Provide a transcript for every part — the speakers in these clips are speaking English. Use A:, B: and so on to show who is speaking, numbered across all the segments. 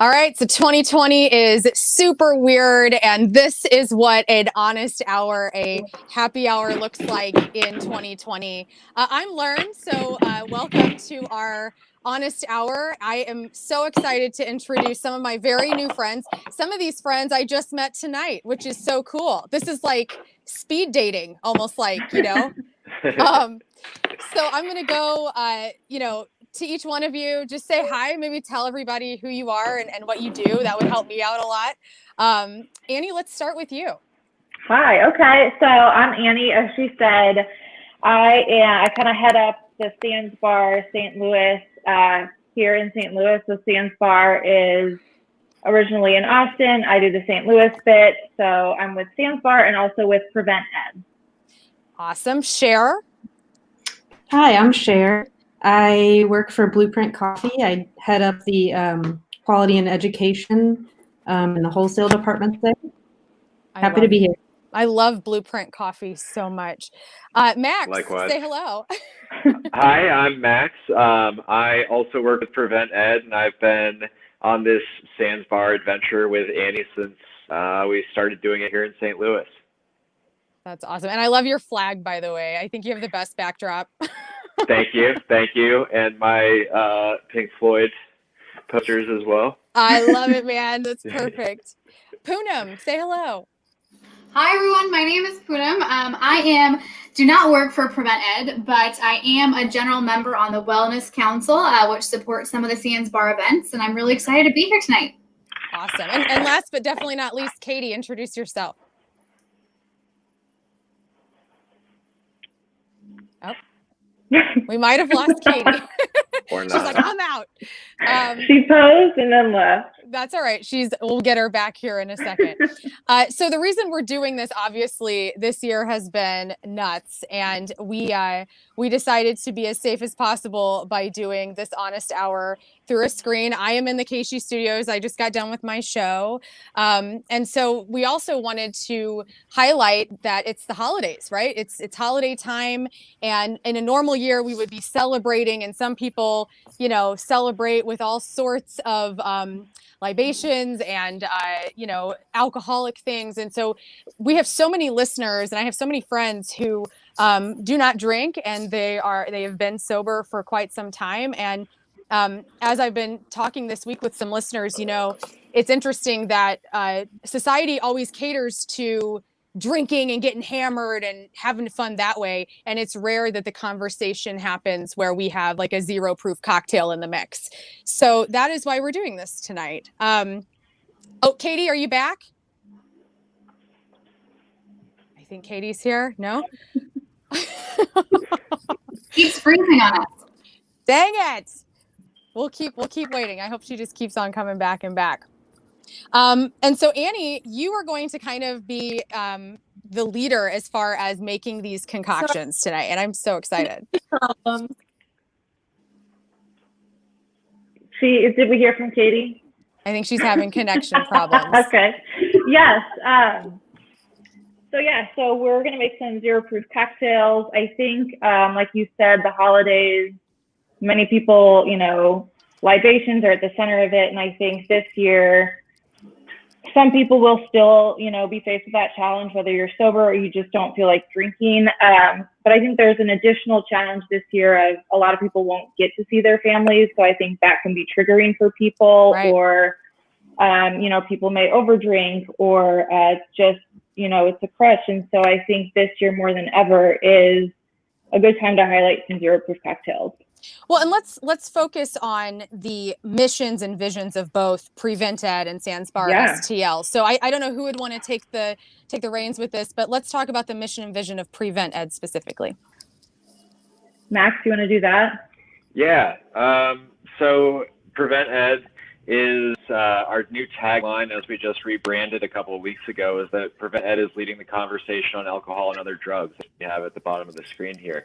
A: All right, so 2020 is super weird, and this is what an honest hour, a happy hour looks like in 2020. I'm Lern, so welcome to our honest hour. I am so excited to introduce some of my very new friends. Some of these friends I just met tonight, which is so cool. This is like speed dating, almost like. So I'm going to go, to each one of you, just say hi, maybe tell everybody who you are and what you do. That would help me out a lot. Annie, let's start with you.
B: Hi. Okay. So I'm Annie. As she said, I kind of head up the Sands Bar St. Louis here in St. Louis. So Sands Bar is originally in Austin. I do the St. Louis bit. So I'm with Sands Bar and also with Prevent Ed.
A: Awesome. Cher.
C: Hi, I'm Cher. I work for Blueprint Coffee. I head up the quality and education in the wholesale department there. Happy to be here.
A: I love Blueprint Coffee so much. Max,
D: Likewise.
A: say hello.
D: Hi, I'm Max. I also work with Prevent Ed, and I've been on this Sands Bar adventure with Annie since we started doing it here in St. Louis.
A: That's awesome. And I love your flag, by the way. I think you have the best backdrop.
D: Thank you. And my Pink Floyd posters as well.
A: I love it, man. That's perfect. Poonam, say hello.
E: Hi, everyone. My name is Poonam. Do not work for Prevent Ed, but I am a general member on the Wellness Council, which supports some of the Sands Bar events, and I'm really excited to be here tonight.
A: Awesome. And last but definitely not least, Katie, introduce yourself. Oh, we might have lost Katie.
D: Or not.
A: She's like, I'm out.
B: She posed and then left.
A: That's all right. We'll get her back here in a second. So the reason we're doing this, obviously, this year has been nuts, and we decided to be as safe as possible by doing this honest hour through a screen. I am in the KC studios. I just got done with my show. And so we also wanted to highlight that it's the holidays, right? It's holiday time. And in a normal year, we would be celebrating, and some people, celebrate with all sorts of libations and, alcoholic things. And so we have so many listeners, and I have so many friends who do not drink, and they have been sober for quite some time. And as I've been talking this week with some listeners, it's interesting that society always caters to drinking and getting hammered and having fun that way. And it's rare that the conversation happens where we have like a zero proof cocktail in the mix. So that is why we're doing this tonight. Katie, are you back? I think Katie's here. No?
E: Keeps freezing on us.
A: Dang it. We'll keep waiting. I hope she just keeps on coming back and back. And so Annie, you are going to kind of be the leader as far as making these concoctions tonight, and I'm so excited.
B: Did we hear from Katie?
A: I think she's having connection problems.
B: Okay. Yes. So we're going to make some zero proof cocktails. I think, like you said, the holidays, many people, libations are at the center of it. And I think this year, some people will still, be faced with that challenge, whether you're sober or you just don't feel like drinking. But I think there's an additional challenge this year of a lot of people won't get to see their families. So I think that can be triggering for people, right. Or, people may overdrink or just, it's a crutch. And so I think this year more than ever is a good time to highlight some zero proof cocktails.
A: Well, and let's focus on the missions and visions of both Prevent Ed and Sands Bar STL. So I don't know who would want to take the reins with this, but let's talk about the mission and vision of Prevent Ed specifically.
B: Max, do you want to do that?
D: Yeah. So Prevent Ed is our new tagline, as we just rebranded a couple of weeks ago, is that Prevent Ed is leading the conversation on alcohol and other drugs. We have at the bottom of the screen here.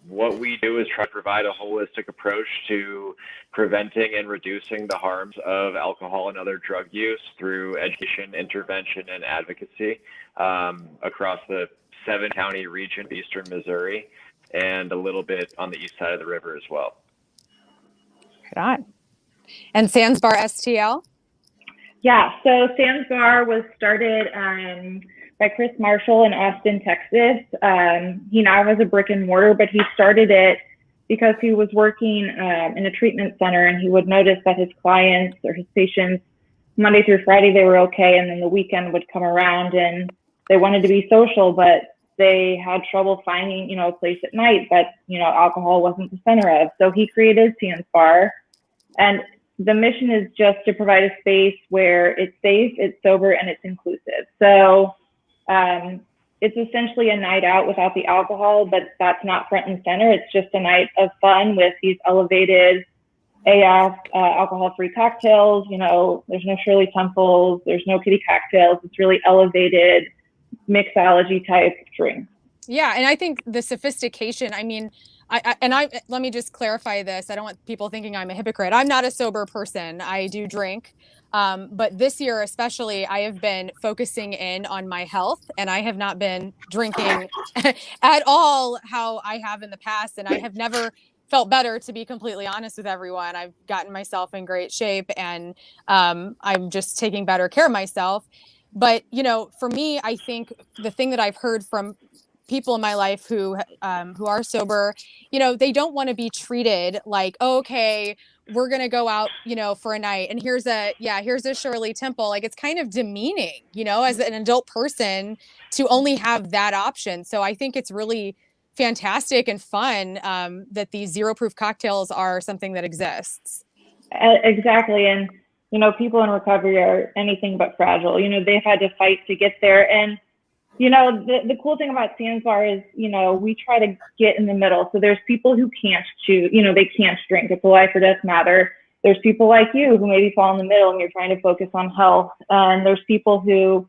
D: What we do is try to provide a holistic approach to preventing and reducing the harms of alcohol and other drug use through education, intervention, and advocacy across the 7-county region of eastern Missouri and a little bit on the east side of the river as well.
A: Right on. And Sans Bar STL?
B: Yeah, so Sans Bar was started by Chris Marshall in Austin, Texas. He now has a brick and mortar, but he started it because he was working in a treatment center, and he would notice that his clients or his patients, Monday through Friday, they were okay, and then the weekend would come around and they wanted to be social, but they had trouble finding, a place at night that, alcohol wasn't the center of. So he created Sans Bar, and the mission is just to provide a space where it's safe, it's sober, and it's inclusive. So it's essentially a night out without the alcohol, but that's not front and center. It's just a night of fun with these elevated AF alcohol-free cocktails. There's no Shirley Temples, there's no kitty cocktails. It's really elevated mixology type drink.
A: Yeah, and I think the sophistication, I mean, let me just clarify this. I don't want people thinking I'm a hypocrite. I'm not a sober person. I do drink. But this year, especially, I have been focusing in on my health, and I have not been drinking at all how I have in the past. And I have never felt better, to be completely honest with everyone. I've gotten myself in great shape, and I'm just taking better care of myself. But, for me, I think the thing that I've heard from people in my life who are sober, they don't want to be treated like, oh, okay, we're going to go out, for a night, and here's a Shirley Temple. Like, it's kind of demeaning, as an adult person to only have that option. So I think it's really fantastic and fun that these zero proof cocktails are something that exists.
B: Exactly. And, people in recovery are anything but fragile. They've had to fight to get there. And the cool thing about Sans Bar is, we try to get in the middle. So there's people who can't choose, they can't drink. It's a life or death matter. There's people like you who maybe fall in the middle and you're trying to focus on health. And there's people who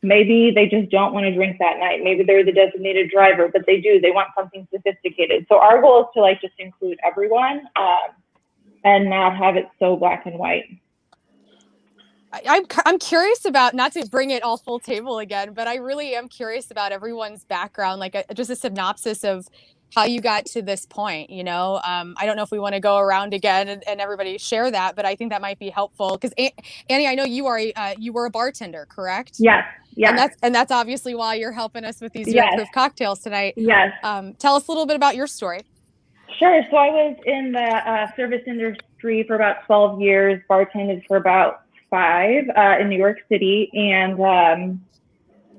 B: maybe they just don't want to drink that night. Maybe they're the designated driver, but they want something sophisticated. So our goal is to just include everyone and not have it so black and white.
A: I'm curious about, not to bring it all full table again, but I really am curious about everyone's background, like just a synopsis of how you got to this point. I don't know if we want to go around again and everybody share that, but I think that might be helpful because Annie, I know you were a bartender, correct?
B: Yes. Yes.
A: And that's obviously why you're helping us with these zero proof cocktails tonight.
B: Yes.
A: Tell us a little bit about your story.
B: Sure. So I was in the service industry for about 12 years, bartended for about 5 in New York City, and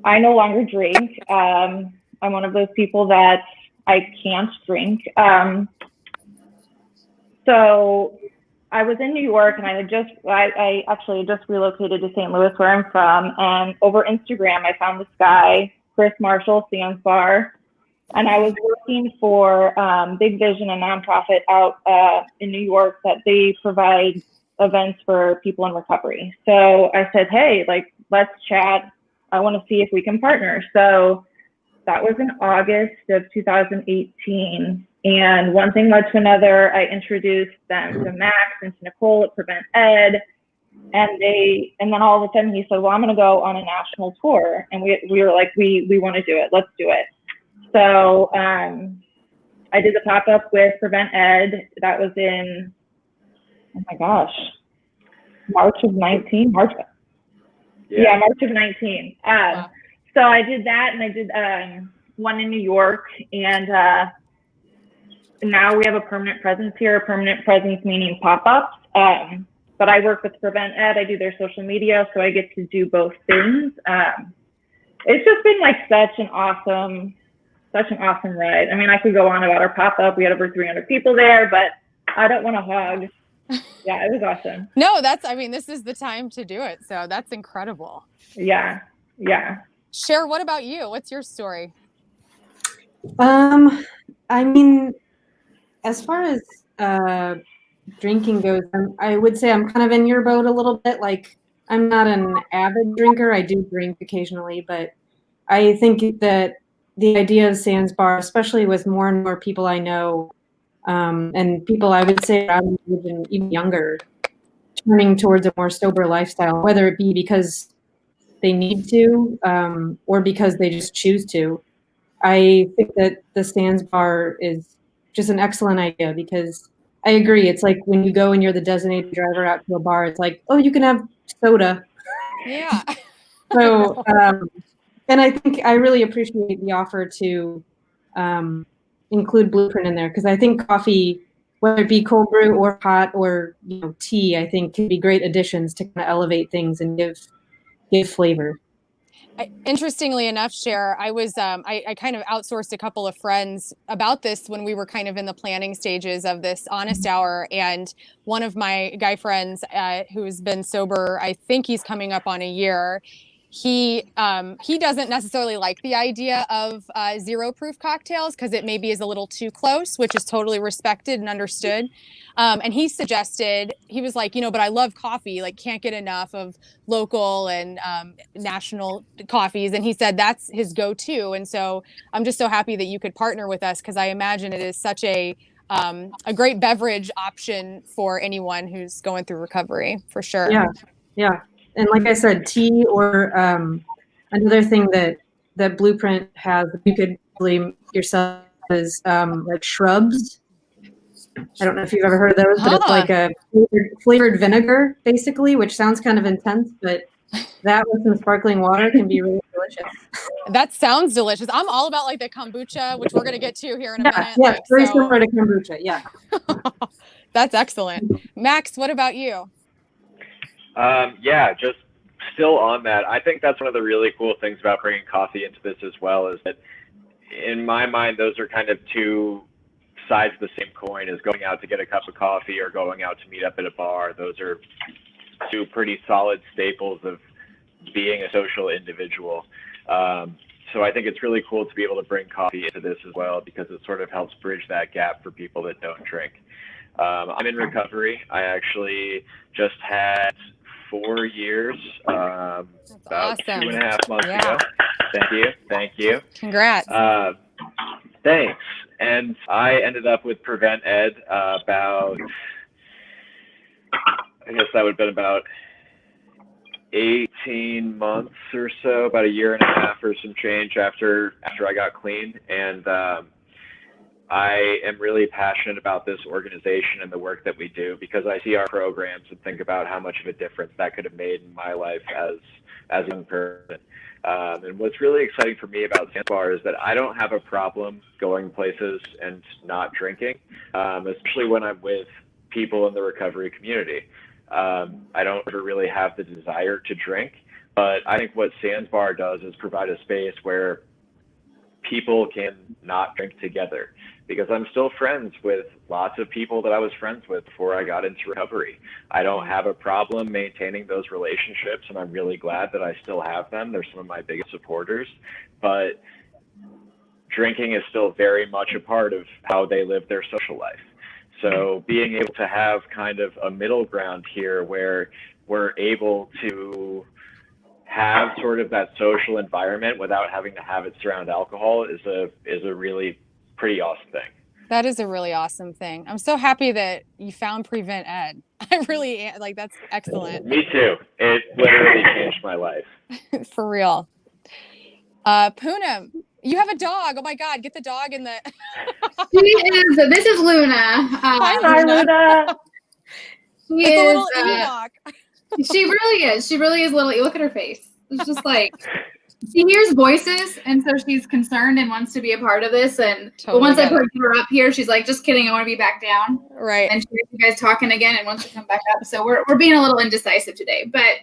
B: I no longer drink. I'm one of those people that I can't drink. So I was in New York, and I actually just relocated to St. Louis, where I'm from, and over Instagram I found this guy, Chris Marshall, Sans Bar, and I was working for Big Vision, a nonprofit out in New York that they provide events for people in recovery. So I said, hey, let's chat. I want to see if we can partner. So that was in August of 2018. And one thing led to another. I introduced them to Max and to Nicole at Prevent Ed. And then all of a sudden he said, well, I'm going to go on a national tour. And we were like, we want to do it. Let's do it. So I did the pop-up with Prevent Ed. That was in, oh my gosh, March of 19. March of 19.
A: Wow.
B: So I did that, and I did one in New York, and now we have a permanent presence here. Permanent presence meaning pop-ups. But I work with Prevent Ed. I do their social media, so I get to do both things. It's just been such an awesome ride. I mean, I could go on about our pop-up. We had over 300 people there, but I don't want to hog. Yeah, it was awesome.
A: No, this is the time to do it. So that's incredible.
B: Yeah.
A: Cher, what about you? What's your story?
C: I mean, as far as drinking goes, I would say I'm kind of in your boat a little bit. I'm not an avid drinker. I do drink occasionally, but I think that the idea of Sans Bar, especially with more and more people I know, and people I would say even younger, turning towards a more sober lifestyle, whether it be because they need to or because they just choose to. I think that the Sans Bar is just an excellent idea because I agree. It's like when you go and you're the designated driver out to a bar, it's like, oh, you can have soda.
A: Yeah.
C: So, and I think I really appreciate the offer to include Blueprint in there, because I think coffee, whether it be cold brew or hot or tea, I think can be great additions to kind of elevate things and give flavor.
A: Interestingly enough, Cher, I was I kind of outsourced a couple of friends about this when we were kind of in the planning stages of this Honest Hour, and one of my guy friends who's been sober, I think he's coming up on a year. He doesn't necessarily like the idea of zero proof cocktails because it maybe is a little too close, which is totally respected and understood. And he suggested, he was like, but I love coffee, like can't get enough of local and national coffees. And he said that's his go-to. And so I'm just so happy that you could partner with us, because I imagine it is such a great beverage option for anyone who's going through recovery, for sure.
C: Yeah. And like I said, tea or another thing that Blueprint has, you could blame yourself, is like shrubs. I don't know if you've ever heard of those, but it's like a flavored vinegar, basically, which sounds kind of intense, but that with some sparkling water can be really delicious.
A: That sounds delicious. I'm all about like the kombucha, which we're going to get to here in a minute.
C: Yeah, very similar to kombucha, yeah.
A: That's excellent. Max, what about you?
D: Yeah, just still on that. I think that's one of the really cool things about bringing coffee into this as well, is that in my mind, those are kind of two sides of the same coin, as going out to get a cup of coffee or going out to meet up at a bar. Those are two pretty solid staples of being a social individual. So I think it's really cool to be able to bring coffee into this as well, because it sort of helps bridge that gap for people that don't drink. I'm in recovery. I actually just had 4 years, about
A: awesome.
D: 2.5 months ago. Thank you.
A: Congrats.
D: Thanks. And I ended up with Prevent Ed about, I guess that would have been about 18 months or so, about 1.5 years or some change after I got clean. And I am really passionate about this organization and the work that we do, because I see our programs and think about how much of a difference that could have made in my life as a young person. And what's really exciting for me about Sandsbar is that I don't have a problem going places and not drinking, especially when I'm with people in the recovery community. I don't ever really have the desire to drink, but I think what Sandsbar does is provide a space where people can not drink together, because I'm still friends with lots of people that I was friends with before I got into recovery. I don't have a problem maintaining those relationships, and I'm really glad that I still have them. They're some of my biggest supporters, but drinking is still very much a part of how they live their social life. So being able to have kind of a middle ground here where we're able to have sort of that social environment without having to have it surround alcohol is a really pretty awesome thing.
A: That is a really awesome thing. I'm so happy that you found Prevent Ed. I really am. Like, that's excellent.
D: Me too. It literally changed my life.
A: For real. Poonam, you have a dog. Oh my God, get the dog in the.
E: This is Luna.
A: Hi,
B: Luna.
E: She
A: it's
E: is,
A: a little Ewok.
E: She really is. She really is little. Look at her face. It's just like, she hears voices, and so she's concerned and wants to be a part of this. And
A: Totally
E: once I
A: get
E: put her up here, she's like, "Just kidding. I want to be back down."
A: Right.
E: And she hears you guys talking again and wants to come back up. So we're being a little indecisive today. But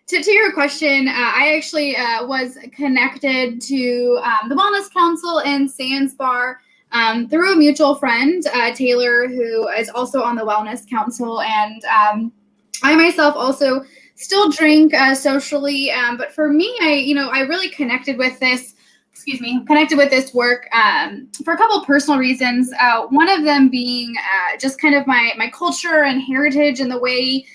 E: to your question, I actually was connected to the Wellness Council in Sandsbar through a mutual friend, Taylor, who is also on the Wellness Council, and I myself also still drink socially, but for me, I really connected with this work for a couple of personal reasons. One of them being just kind of my culture and heritage, and the way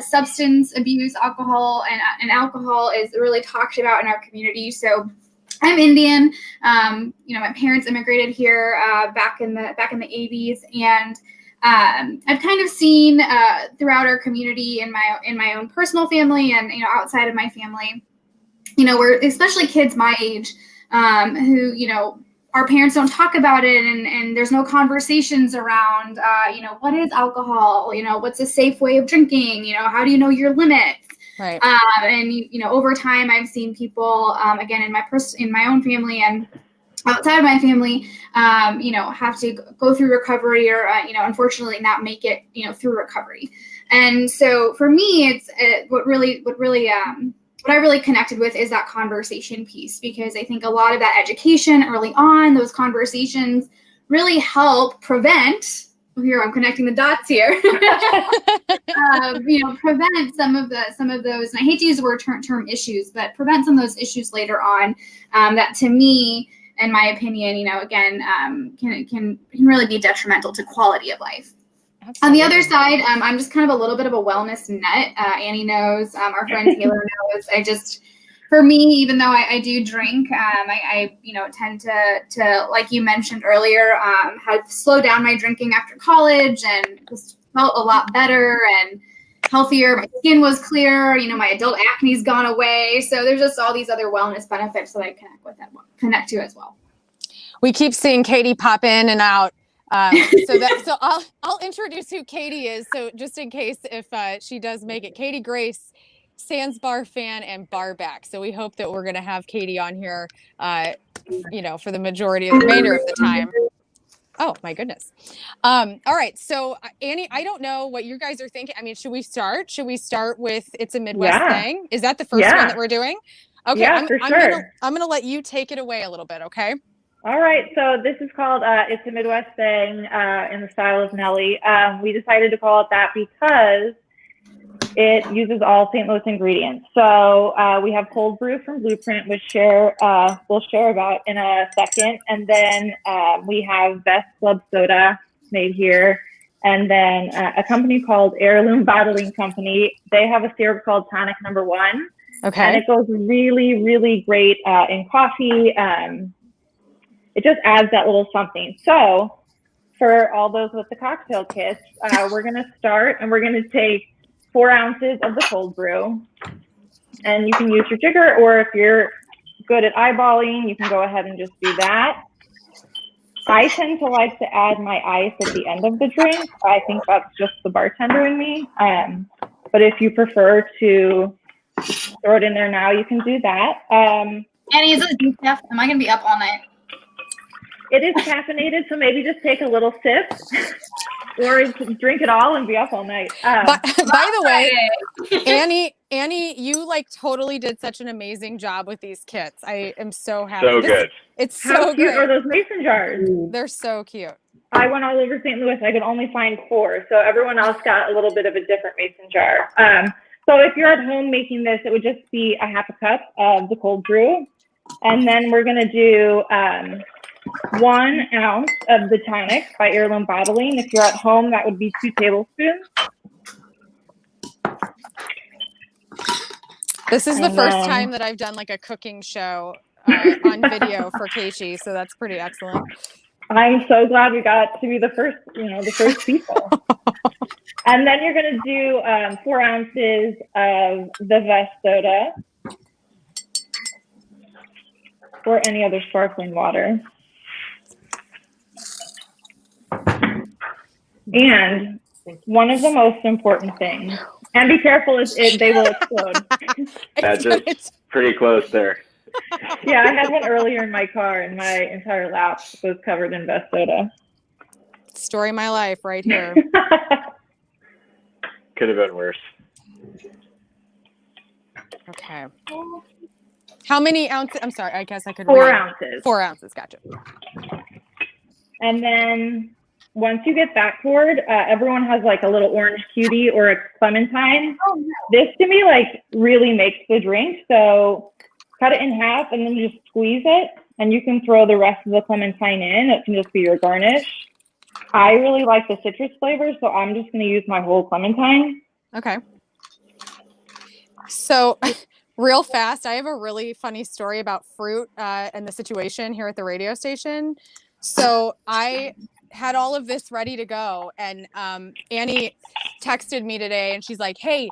E: substance abuse, alcohol and alcohol is really talked about in our community. So I'm Indian. My parents immigrated here back in the 80s, and I've kind of seen throughout our community, in my own personal family, and outside of my family, where especially kids my age who our parents don't talk about it, and there's no conversations around, what is alcohol? What's a safe way of drinking? How do you know your limits?
A: Right.
E: And over time, I've seen people, again, in my own family and outside of my family, have to go through recovery or, unfortunately not make it, through recovery. And so for me, it's what I really connected with is that conversation piece, because I think a lot of that education early on, those conversations really help prevent. Here, I'm connecting the dots here. Prevent some of those. And I hate to use the word term issues, but prevent some of those issues later on. That to me, in my opinion, again, can really be detrimental to quality of life. Absolutely. On the other side, I'm just kind of a little bit of a wellness nut. Annie knows, our friend Taylor knows. For me, even though I do drink, I tend to, like you mentioned earlier, have slowed down my drinking after college and just felt a lot better and healthier. My skin was clear. My adult acne's gone away. So there's just all these other wellness benefits that I connect to as well.
A: We keep seeing Katie pop in and out. So I'll introduce who Katie is. So just in case if she does make it, Katie Grace, Sans Bar fan and bar back. So we hope that we're going to have Katie on here, for the majority of the remainder of the time. Oh my goodness. All right. So Annie, I don't know what you guys are thinking. I mean, should we start with It's a Midwest Thing? Is that the first one that we're doing? Okay.
B: Yeah, for sure.
A: I'm going to let you take it away a little bit. Okay.
B: All right, so this is called It's a Midwest Thing in the style of Nelly. We decided to call it that because it uses all St. Louis ingredients. So we have cold brew from Blueprint, which we'll share about in a second. And then we have Best Club Soda made here. And then a company called Heirloom Bottling Company. They have a syrup called Tonic No. 1.
A: Okay.
B: And it goes really, really great in coffee. It just adds that little something. So for all those with the cocktail kits, we're going to start and we're going to take 4 ounces of the cold brew. And you can use your jigger, or if you're good at eyeballing, you can go ahead and just do that. I tend to like to add my ice at the end of the drink. I think that's just the bartender in me. But if you prefer to throw it in there now, you can do that.
E: Annie, is it decaf? Am I going to be up all night?
B: It is caffeinated, so maybe just take a little sip or drink it all and be up all night.
A: By the way, Annie, you totally did such an amazing job with these kits. I am so happy.
D: So good.
A: It's
B: How
A: so
B: cute
A: good.
B: are those mason jars?
A: They're so cute.
B: I went all over St. Louis. I could only find 4, so everyone else got a little bit of a different mason jar. So if you're at home making this, it would just be a half a cup of the cold brew. And then we're going to do 1 ounce of the tonic by Heirloom Bottling. If you're at home, that would be 2 tablespoons.
A: This is the first time that I've done a cooking show on video for Casey, so that's pretty excellent.
B: I'm so glad we got to be the first people. And then you're going to do 4 ounces of the Vest soda or any other sparkling water. And one of the most important things, and be careful, they will explode.
D: That's just pretty close there.
B: Yeah, I had one earlier in my car, and my entire lap was covered in Vest soda.
A: Story of my life right here.
D: Could have been worse.
A: Okay. How many ounces? I'm sorry, I guess I could
B: 4
A: read.
B: ounces.
A: 4 ounces, gotcha.
B: And then once you get that poured, everyone has a little orange cutie or a clementine.
E: Oh, no.
B: This to me really makes the drink. So cut it in half and then just squeeze it, and you can throw the rest of the clementine in. It can just be your garnish. I really like the citrus flavor, so I'm just going to use my whole clementine.
A: Okay. So real fast, I have a really funny story about fruit and the situation here at the radio station. So I had all of this ready to go, and Annie texted me today, and she's like, hey,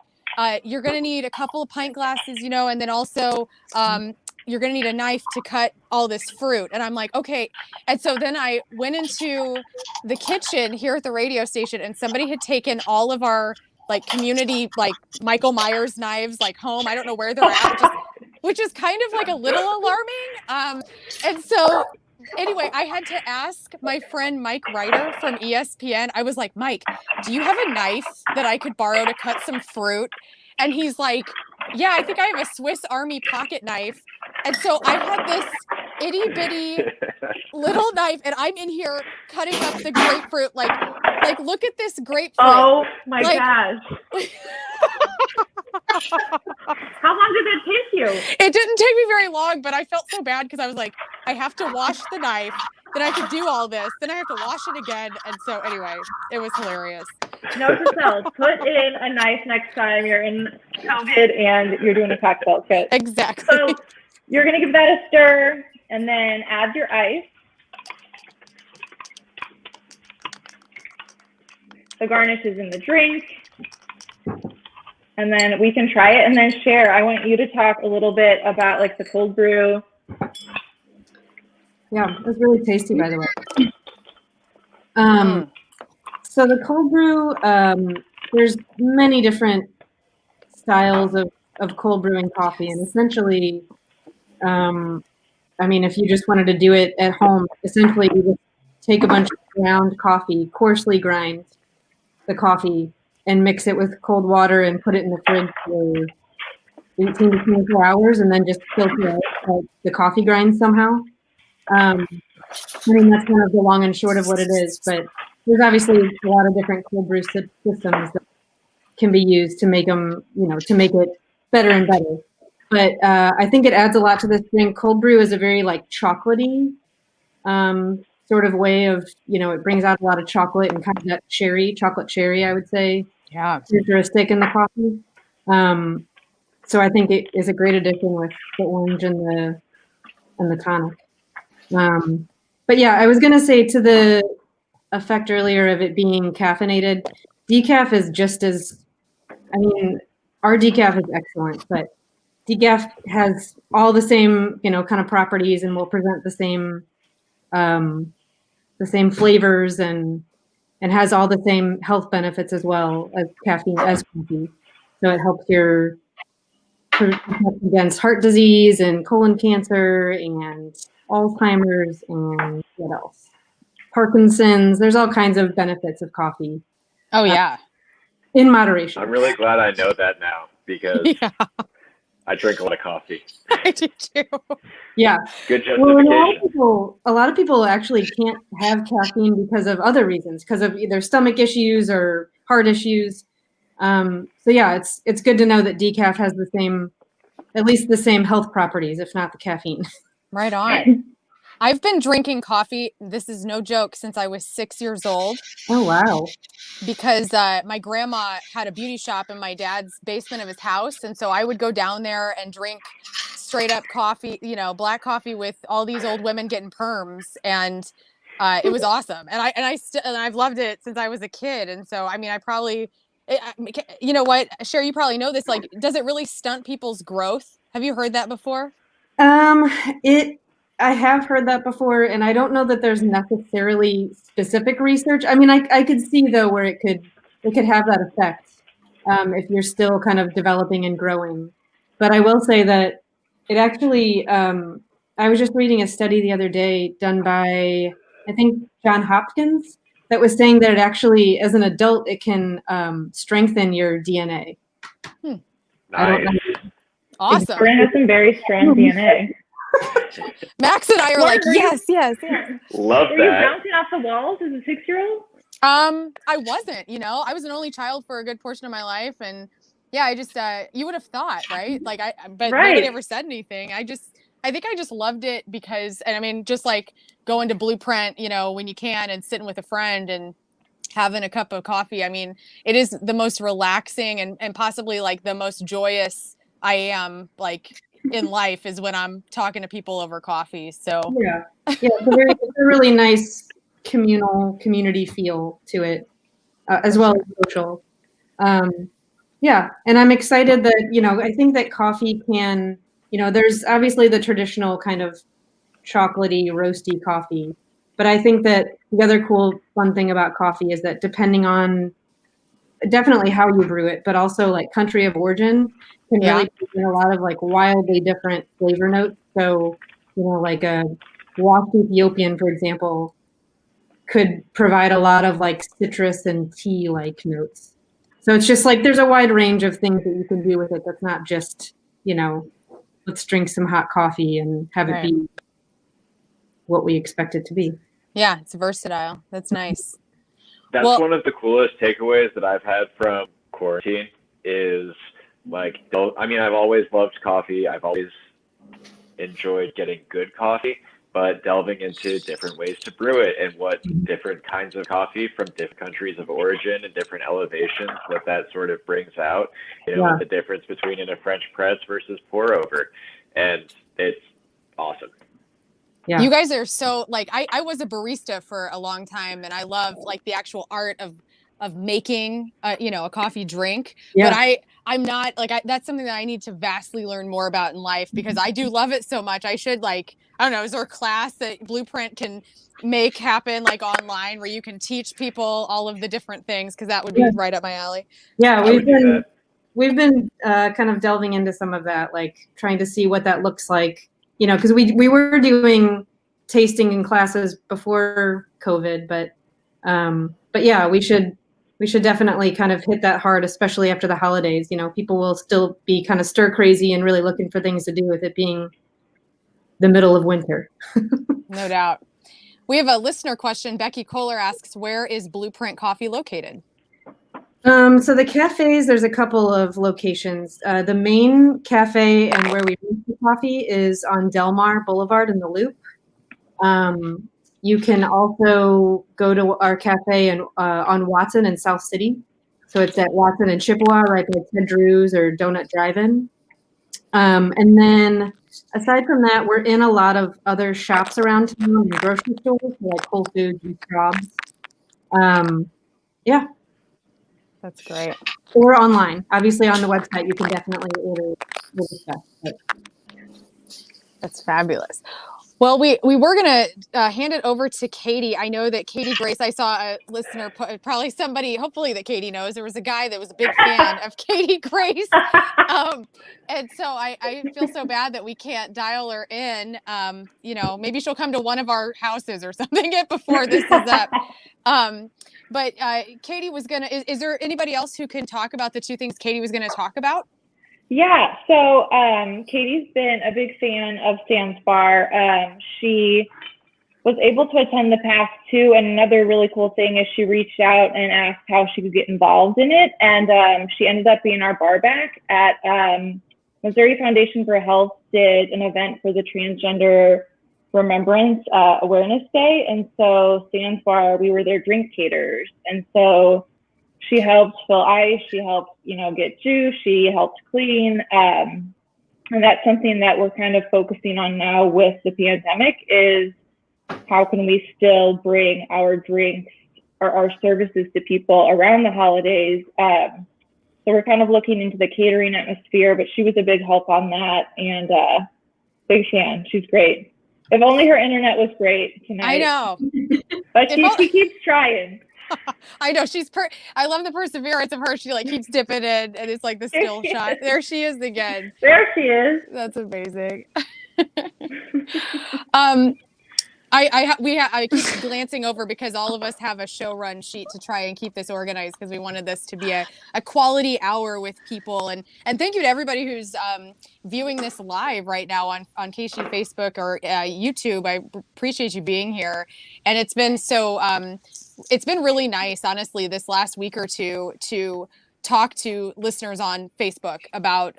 A: you're going to need a couple of pint glasses, and then also you're going to need a knife to cut all this fruit. And I'm like, okay. And so then I went into the kitchen here at the radio station, and somebody had taken all of our like community, like Michael Myers knives, like home. I don't know where they're at, which is kind of like a little alarming. And so anyway, I had to ask my friend Mike Ryder from ESPN. I was like, Mike, do you have a knife that I could borrow to cut some fruit? And he's like, yeah, I think I have a Swiss Army pocket knife. And so I had this itty bitty little knife, and I'm in here cutting up the grapefruit. Like look at this grapefruit.
B: Oh my gosh. How long did that take you?
A: It didn't take me very long, but I felt so bad because I was like, I have to wash the knife, then I have to do all this, then I have to wash it again. And so anyway, it was hilarious.
B: Note to self, put in a knife next time you're in COVID and you're doing a cocktail kit.
A: Exactly.
B: So you're going to give that a stir and then add your ice. The garnish is in the drink. And then we can try it and then share. I want you to talk a little bit about like the cold brew.
C: Yeah, it was really tasty, by the way. So the cold brew, there's many different styles of cold brewing coffee. And essentially, I mean, if you just wanted to do it at home, essentially you just take a bunch of ground coffee, coarsely grind the coffee, and mix it with cold water and put it in the fridge for 18 to 24 hours, and then just filter out the coffee grind somehow. I mean, that's kind of the long and short of what it is, but there's obviously a lot of different cold brew systems that can be used to make them, to make it better and better. But I think it adds a lot to this drink. Cold brew is a very like chocolatey sort of way of, it brings out a lot of chocolate and kind of that chocolate cherry, I would say.
A: Yeah.
C: Characteristic in the coffee. So I think it is a great addition with the orange and the tonic. But yeah, I was going to say to the effect earlier of it being caffeinated, decaf is just as, our decaf is excellent, but decaf has all the same, kind of properties and will present the same flavors and has all the same health benefits as well as coffee. So it helps your protect against heart disease and colon cancer and Alzheimer's and what else? Parkinson's. There's all kinds of benefits of coffee.
A: Oh yeah.
C: In moderation.
D: I'm really glad I know that now because I drink a lot of coffee.
A: I do too.
C: Yeah.
D: Good justification.
C: Well, a lot of people actually can't have caffeine because of other reasons, because of either stomach issues or heart issues. So yeah, it's good to know that decaf has at least the same health properties, if not the caffeine.
A: Right on. I've been drinking coffee, this is no joke, since I was 6 years old. Oh, wow. Because my grandma had a beauty shop in my dad's basement of his house. And so I would go down there and drink straight up coffee, black coffee with all these old women getting perms. And it was awesome. And I've loved it since I was a kid. And so, I probably, you know what, Sherry, you probably know this, like, does it really stunt people's growth? Have you heard that before?
C: I have heard that before, and I don't know that there's necessarily specific research. I could see though where it could have that effect if you're still kind of developing and growing. But I will say that it actually, I was just reading a study the other day done by, I think, John Hopkins, that was saying that it actually, as an adult, it can strengthen your DNA.
D: Nice.
C: I don't know.
A: Awesome.
B: Brent has some very strong DNA.
A: Max and I are like, yes.
D: Love
B: Were
D: that.
B: you bouncing off the walls as a 6-year-old?
A: I wasn't, I was an only child for a good portion of my life. And yeah, I just, you would have thought, right? Like but nobody ever said anything. I think I just loved it because, and just like going to Blueprint, when you can and sitting with a friend and having a cup of coffee. It is the most relaxing and possibly like the most joyous I am like in life is when I'm talking to people over coffee. So
C: yeah, it's a really nice community feel to it, as well as social. And I'm excited that I think that coffee can there's obviously the traditional kind of chocolatey, roasty coffee. But I think that the other cool, fun thing about coffee is that depending on definitely how you brew it, but also like country of origin can really bring in a lot of like wildly different flavor notes. So, like a washed Ethiopian, for example, could provide a lot of like citrus and tea like notes. So it's just like there's a wide range of things that you can do with it that's not just, let's drink some hot coffee and have it be what we expect it to be.
A: Yeah, it's versatile. That's nice.
D: That's one of the coolest takeaways that I've had from quarantine is like, I've always loved coffee. I've always enjoyed getting good coffee, but delving into different ways to brew it and what different kinds of coffee from different countries of origin and different elevations that sort of brings out, and the difference between in a French press versus pour over. And it's awesome.
C: Yeah.
A: You guys are so like, I was a barista for a long time and I love like the actual art of making, a coffee drink, but I'm not like, that's something that I need to vastly learn more about in life because I do love it so much. I should I don't know, is there a class that Blueprint can make happen like online where you can teach people all of the different things? Cause that would be right up my alley.
C: Yeah. We've been kind of delving into some of that, like trying to see what that looks like, cause we were doing tasting in classes before COVID, but yeah, we should definitely kind of hit that hard, especially after the holidays. People will still be kind of stir crazy and really looking for things to do with it being the middle of winter.
A: No doubt. We have a listener question. Becky Kohler asks, where is Blueprint Coffee located?
C: So the cafes, there's a couple of locations. The main cafe and where we make the coffee is on Del Mar Boulevard in the Loop. You can also go to our cafe on Watson in South City. So it's at Watson and Chippewa, right by Ted Drew's or Donut Drive-In. And then aside from that, we're in a lot of other shops around town and grocery stores like Whole Foods and Schwab's. Yeah.
A: That's great.
C: Or online. Obviously on the website, you can definitely order stuff.
A: That's fabulous. Well, we were going to hand it over to Katie. I know that Katie Grace, I saw a listener, probably somebody, hopefully that Katie knows. There was a guy that was a big fan of Katie Grace. And so I feel so bad that we can't dial her in. Maybe she'll come to one of our houses or something before this is up. But Katie was going to, is there anybody else who can talk about the two things Katie was going to talk about?
B: Yeah, so Katie's been a big fan of Sans Bar. She was able to attend the past two, and another really cool thing is she reached out and asked how she could get involved in it, and she ended up being our bar back at Missouri Foundation for Health did an event for the Transgender Remembrance Awareness Day, and so Sans Bar, we were their drink caterers, and so she helped fill ice, she helped, get juice, she helped clean. And that's something that we're kind of focusing on now with the pandemic is how can we still bring our drinks or our services to people around the holidays. So we're kind of looking into the catering atmosphere, but she was a big help on that and big fan. She's great. If only her internet was great tonight.
A: I know.
B: But she keeps trying.
A: I know I love the perseverance of her. She keeps dipping in and it's like the still shot. There she is again.
B: There she is.
A: That's amazing. I keep glancing over because all of us have a show run sheet to try and keep this organized because we wanted this to be a quality hour with people. And thank you to everybody who's viewing this live right now on KC Facebook or YouTube. I appreciate you being here. And it's been it's been really nice, honestly, this last week or two to talk to listeners on Facebook about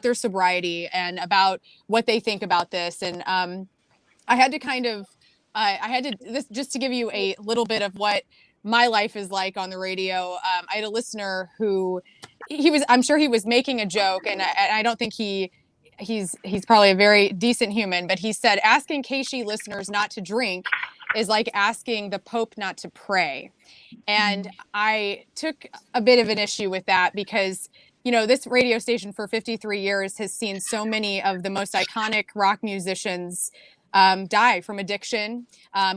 A: their sobriety and about what they think about this. And I had to this just to give you a little bit of what my life is like on the radio. I had a listener who I'm sure he was making a joke, and I don't think he's probably a very decent human, but he said asking KC listeners not to drink is like asking the Pope not to pray. And I took a bit of an issue with that because this radio station for 53 years has seen so many of the most iconic rock musicians die from addiction.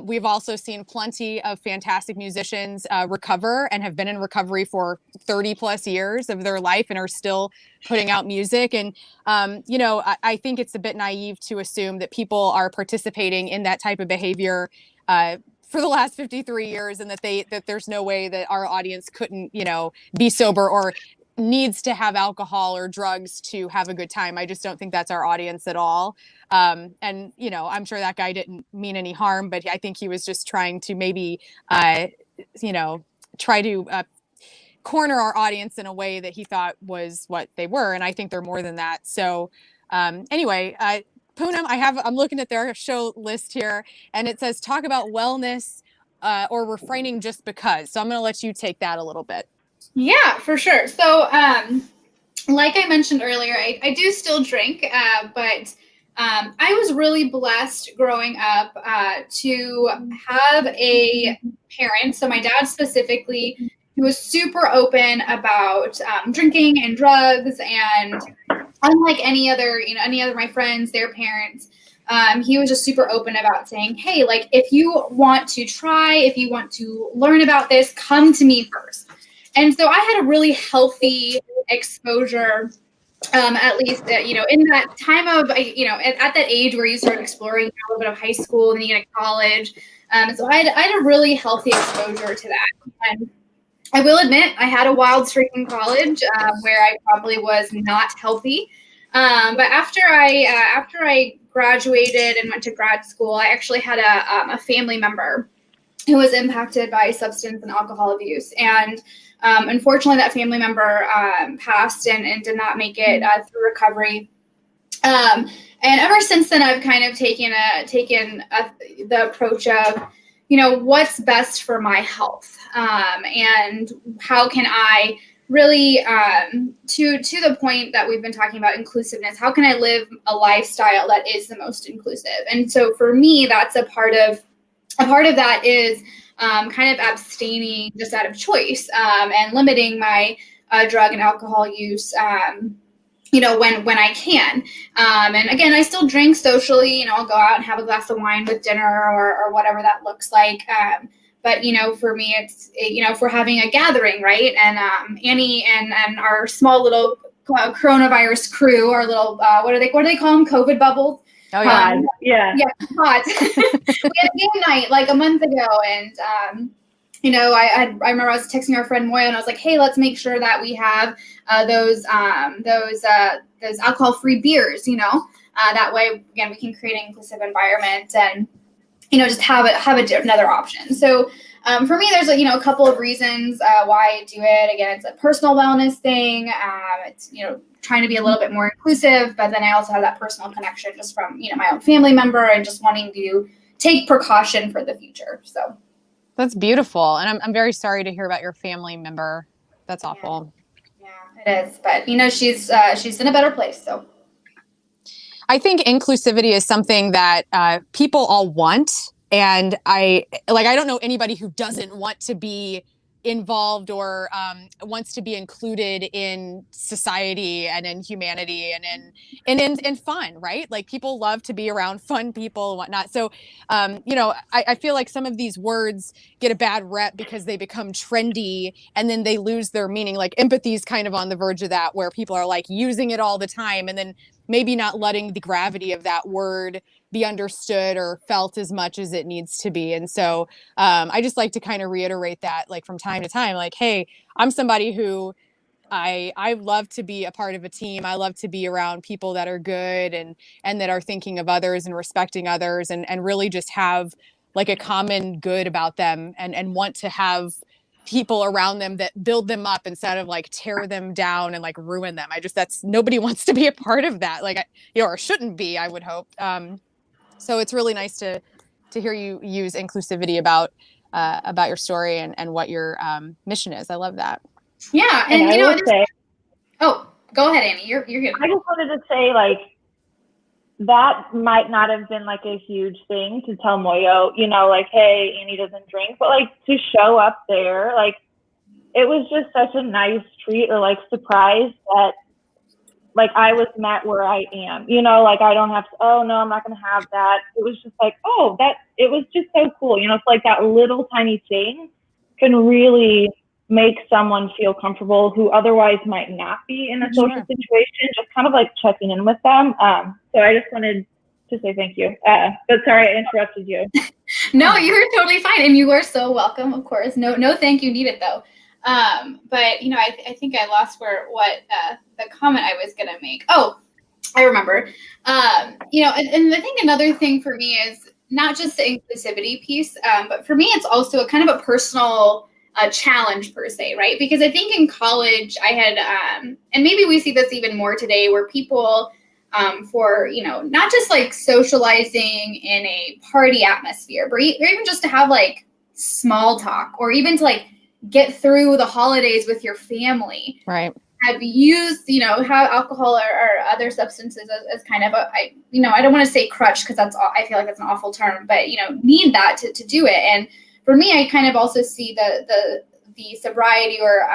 A: We've also seen plenty of fantastic musicians recover and have been in recovery for 30 plus years of their life and are still putting out music. And, I think it's a bit naive to assume that people are participating in that type of behavior for the last 53 years and that there's no way that our audience couldn't, be sober or needs to have alcohol or drugs to have a good time. I just don't think that's our audience at all. And, I'm sure that guy didn't mean any harm, but I think he was just trying to maybe, try to corner our audience in a way that he thought was what they were. And I think they're more than that. So anyway, Poonam, I'm looking at their show list here and it says, talk about wellness or refraining just because. So I'm going to let you take that a little bit.
E: Yeah, for sure. So, like I mentioned earlier, I do still drink, but I was really blessed growing up to have a parent. So my dad specifically, who was super open about drinking and drugs, and unlike any other of my friends, their parents, he was just super open about saying, hey, like if you want to try, if you want to learn about this, come to me first. And so I had a really healthy exposure, at least, in that time of, at that age where you start exploring a little bit of high school and then you get to college. So I had a really healthy exposure to that. And I will admit I had a wild streak in college where I probably was not healthy. But after I graduated and went to grad school, I actually had a family member who was impacted by substance and alcohol abuse. And unfortunately, that family member passed and did not make it through recovery. And ever since then, I've kind of taken the approach of, what's best for my health, and how can I really, to the point that we've been talking about inclusiveness, how can I live a lifestyle that is the most inclusive? And so for me, that's a part of that is kind of abstaining just out of choice, and limiting my drug and alcohol use, when I can. And again, I still drink socially, I'll go out and have a glass of wine with dinner or whatever that looks like. But, for me, it's, if we're having a gathering, right? And Annie and our small little coronavirus crew, our little, what do they call them? COVID bubbles.
A: Oh, yeah.
B: Yeah,
E: hot. We had a game night like a month ago, and I remember I was texting our friend Moya, and I was like, "Hey, let's make sure that we have those alcohol-free beers. That way, again, we can create an inclusive environment and just have another option." So for me, there's a couple of reasons why I do it. Again, it's a personal wellness thing. It's trying to be a little bit more inclusive, but then I also have that personal connection just from my own family member and just wanting to take precaution for the future. So
A: that's beautiful, and I'm very sorry to hear about your family member. That's awful.
E: Yeah, it is, but she's in a better place. So
A: I think inclusivity is something that people all want. And I don't know anybody who doesn't want to be involved or wants to be included in society and in humanity and in fun, right? Like people love to be around fun people and whatnot. So, I feel like some of these words get a bad rep because they become trendy and then they lose their meaning. Like empathy is kind of on the verge of that, where people are like using it all the time and then maybe not letting the gravity of that word be understood or felt as much as it needs to be. And so I just like to kind of reiterate that, like from time to time, like, hey, I'm somebody who I love to be a part of a team. I love to be around people that are good and that are thinking of others and respecting others and really just have like a common good about them and want to have people around them that build them up instead of like tear them down and like ruin them. Nobody wants to be a part of that, like, or shouldn't be, I would hope. So it's really nice to hear you use inclusivity about your story and what your mission is. I love that.
E: Yeah, and
B: I will say,
E: oh, go ahead, Annie. You're good.
B: I just wanted to say, like, that might not have been like a huge thing to tell Moyo, like, hey, Annie doesn't drink, but like to show up there, like it was just such a nice treat or like surprise that like I was met where I am, you know, like I don't have to, oh no, I'm not going to have that. It was just like, oh, it was just so cool. You know, it's like that little tiny thing can really make someone feel comfortable who otherwise might not be in a social situation, just kind of like checking in with them. So I just wanted to say thank you. But sorry, I interrupted you.
E: No, you were totally fine. And you are so welcome, of course. No thank you needed though. But you know, I think I lost what the comment I was gonna make. Oh, I remember. You know, and I think another thing for me is not just the inclusivity piece, but for me, it's also a kind of a personal challenge per se, right? Because I think in college I had, and maybe we see this even more today, where people, for, you know, not just like socializing in a party atmosphere, but even just to have like small talk, or even to like get through the holidays with your family.
A: Right.
E: Have used, you know, have alcohol or other substances as kind of I don't want to say crutch, because I feel like that's an awful term, but, you know, need that to do it. And for me, I kind of also see the sobriety or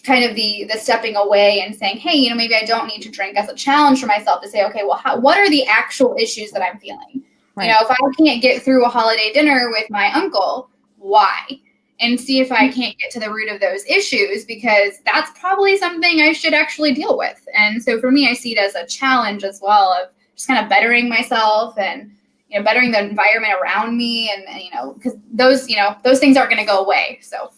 E: kind of the stepping away and saying, hey, you know, maybe I don't need to drink, as a challenge for myself to say, okay, well, what are the actual issues that I'm feeling? Right. You know, if I can't get through a holiday dinner with my uncle, why? And see if I can't get to the root of those issues, because that's probably something I should actually deal with. And so for me, I see it as a challenge as well, of just kind of bettering myself and, you know, bettering the environment around me. And you know, because those things aren't going to go away. So.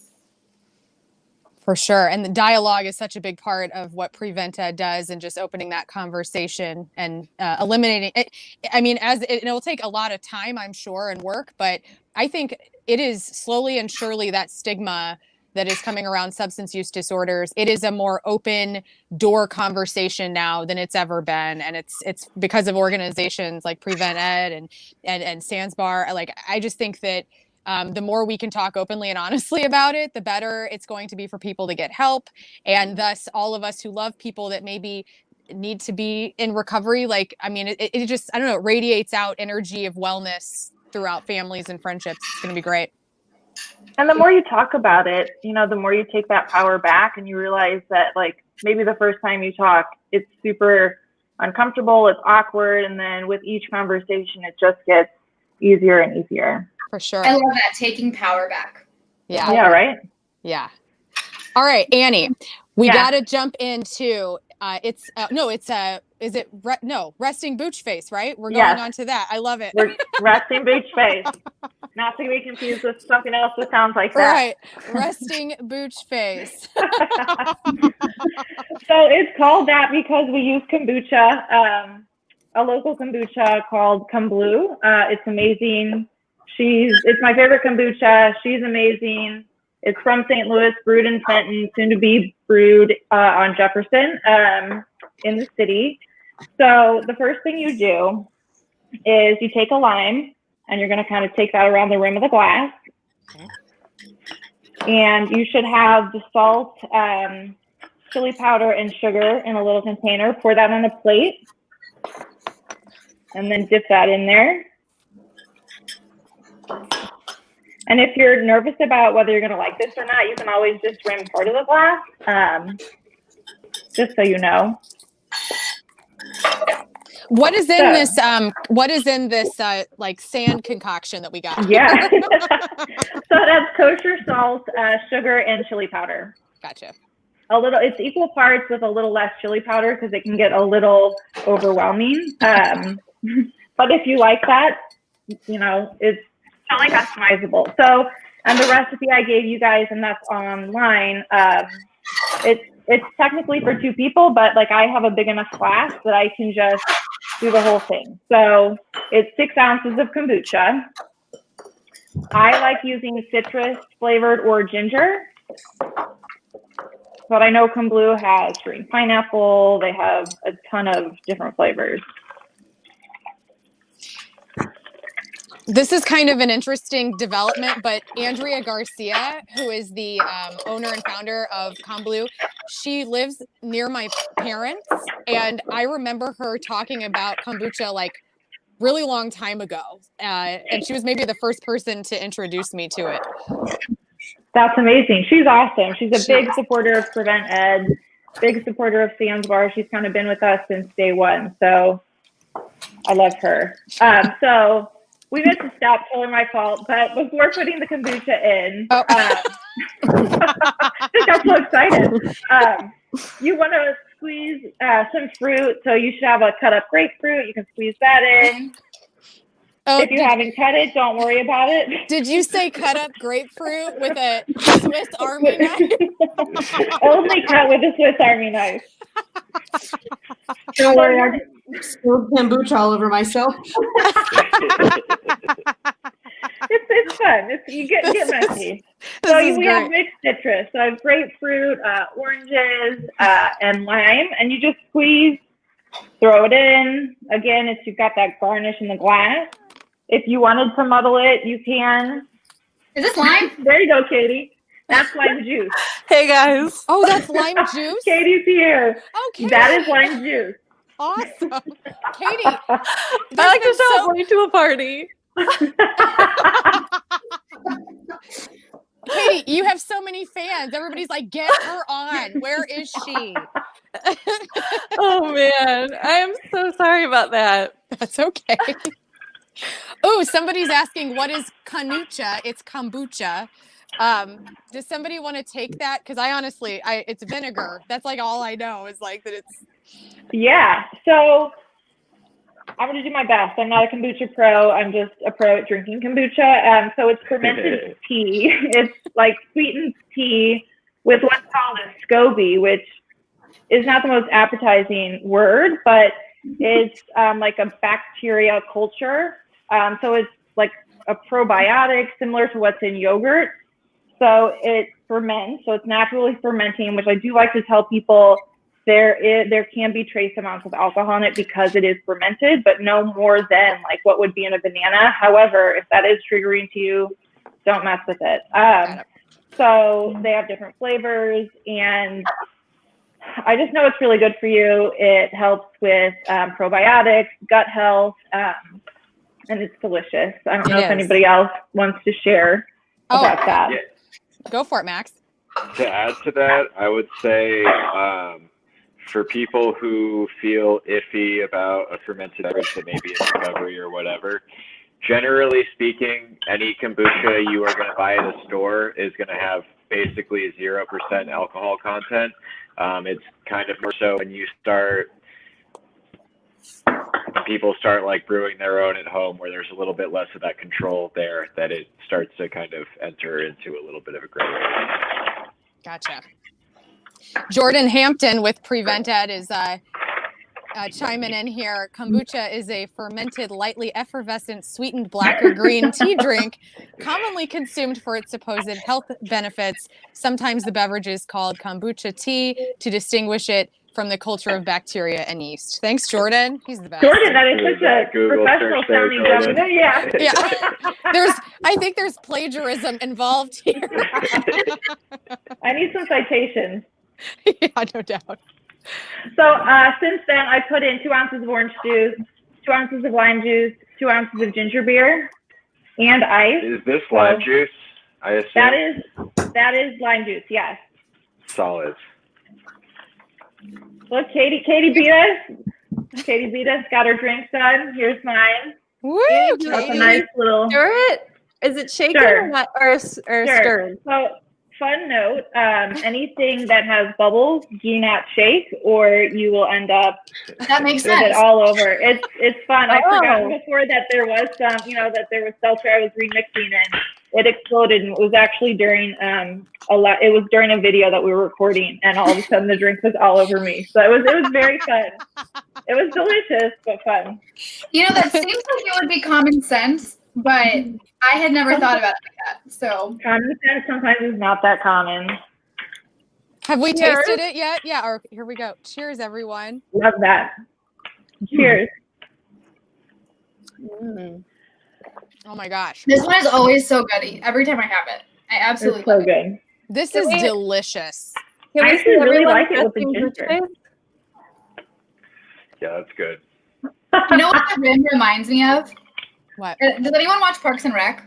A: For sure. And the dialogue is such a big part of what Prevent Ed does, and just opening that conversation and eliminating it. I mean, it'll take a lot of time, I'm sure, and work, but I think it is slowly and surely that stigma that is coming around substance use disorders. It is a more open door conversation now than it's ever been. And it's because of organizations like Prevent Ed and Sansbar. Like, I just think that the more we can talk openly and honestly about it, the better it's going to be for people to get help. And thus, all of us who love people that maybe need to be in recovery, like, I mean, it just, I don't know, it radiates out energy of wellness throughout families and friendships. It's going to be great.
B: And the more you talk about it, you know, the more you take that power back, and you realize that, like, maybe the first time you talk, it's super uncomfortable, it's awkward. And then with each conversation, it just gets easier and easier.
A: For sure.
E: I love that, taking power back.
A: Yeah.
B: Yeah. Right.
A: Yeah. All right, Annie, we got to jump into, resting booch face, right? We're going on to that. I love it.
B: We're resting booch face. Not to be confused with something else that sounds like that.
A: Right. Resting booch face.
B: So it's called that because we use kombucha, a local kombucha called Komblu. It's amazing. It's my favorite kombucha. She's amazing. It's from St. Louis, brewed in Fenton, soon to be brewed on Jefferson in the city. So the first thing you do is you take a lime, and you're going to kind of take that around the rim of the glass. And you should have the salt, chili powder, and sugar in a little container. Pour that on a plate, and then dip that in there. And if you're nervous about whether you're going to like this or not, you can always just rim part of the glass, just so you know.
A: What is in this? What is in this like sand concoction that we got?
B: Yeah. So that's kosher salt, sugar, and chili powder.
A: Gotcha.
B: It's equal parts with a little less chili powder because it can get a little overwhelming. But if you like that, you know, it's totally customizable. So, and the recipe I gave you guys, and that's online, it's technically for 2 people, but like I have a big enough glass that I can just do the whole thing. So it's 6 ounces of kombucha. I like using citrus flavored or ginger, but I know Komblu has green pineapple. They have a ton of different flavors.
A: This is kind of an interesting development, but Andrea Garcia, who is the owner and founder of Komblu, she lives near my parents, and I remember her talking about kombucha like really long time ago, and she was maybe the first person to introduce me to it.
B: That's amazing. She's awesome. She's a big supporter of Prevent Ed, big supporter of Bar. She's kind of been with us since day one. So I love her. So we meant to stop, totally my fault. But before putting the kombucha in, I got so excited. You want to squeeze some fruit. So you should have a cut up grapefruit. You can squeeze that in. Oh, if you haven't cut it, don't worry about it.
A: Did you say cut up grapefruit with a Swiss Army knife?
B: Only cut with a Swiss Army knife.
C: Don't worry, I spilled kombucha all over myself.
B: It's fun. You get messy. So we have mixed citrus. So I have grapefruit, oranges, and lime, and you just squeeze, throw it in. Again, if you've got that garnish in the glass. If you wanted to muddle it, you can.
E: Is this lime?
B: There you go, Katie. That's lime juice.
F: Hey, guys.
A: Oh, that's lime juice?
B: Katie's here.
A: Okay.
B: That is lime juice.
A: Awesome. Katie.
F: I like to show up late to a party.
A: Katie, you have so many fans. Everybody's like, get her on. Where is she?
F: Oh, man. I am so sorry about that.
A: That's okay. Oh, somebody's asking, what is kombucha? It's kombucha. Does somebody want to take that? Because I honestly, it's vinegar. That's like all I know is like that it's.
B: Yeah. So I'm going to do my best. I'm not a kombucha pro. I'm just a pro at drinking kombucha. So it's fermented tea. It's like sweetened tea with what's called a SCOBY, which is not the most appetizing word, but it's like a bacteria culture. So it's like a probiotic similar to what's in yogurt. So it ferments. So it's naturally fermenting, which I do like to tell people there can be trace amounts of alcohol in it because it is fermented, but no more than like what would be in a banana. However, if that is triggering to you, don't mess with it. So they have different flavors, and I just know it's really good for you. It helps with probiotics, gut health, and it's delicious. I don't know if anybody else wants to share about that.
D: Yeah.
A: Go for it, Max.
D: To add to that, I would say for people who feel iffy about a fermented beverage that maybe is recovery or whatever, generally speaking, any kombucha you are going to buy at a store is going to have basically 0% alcohol content. It's kind of more so when people start like brewing their own at home, where there's a little bit less of that control there, that it starts to kind of enter into a little bit of a gray area.
A: Gotcha. Jordan Hampton with Prevent Ed is chiming in here. Kombucha is a fermented, lightly effervescent, sweetened black or green tea drink commonly consumed for its supposed health benefits. Sometimes the beverage is called kombucha tea to distinguish it from the culture of bacteria and yeast. Thanks, Jordan. He's the best.
B: Jordan, that is such a professional sounding job. Yeah.
A: Yeah. I think there's plagiarism involved here.
B: I need some citations.
A: Yeah, no doubt.
B: So since then, I put in 2 ounces of orange juice, 2 ounces of lime juice, 2 ounces of ginger beer, and ice.
D: Is this lime juice? I assume
B: that is lime juice. Yes.
D: Solid.
B: Look, Katie beat us. Katie beat us. Got her drinks done. Here's mine.
A: Woo!
B: That's a nice little.
F: Stir it? Is it shaken or stirred?
B: So, fun note, anything that has bubbles, do not shake, or you will end up
E: that makes
B: with
E: sense.
B: it all over. It's fun. I forgot before that there was some, that there was seltzer I was remixing, and it exploded, and it was actually during it was during a video that we were recording, and all of a sudden the drink was all over me. So it was very fun. It was delicious but fun.
E: That seems like it would be common sense, but I had never thought about it like that. So
B: common sense sometimes is not that common.
A: Have we tasted it yet? Yeah, or here we go. Cheers, everyone.
B: Love that. Cheers.
A: Oh my gosh.
E: This one is always so goody. Every time I have it. I absolutely
B: it's so
E: love it.
B: good.
A: This is delicious.
B: I actually really like it with the ginger.
D: Yeah, that's good.
E: You know what that rim reminds me of?
A: What?
E: Does anyone watch Parks and Rec?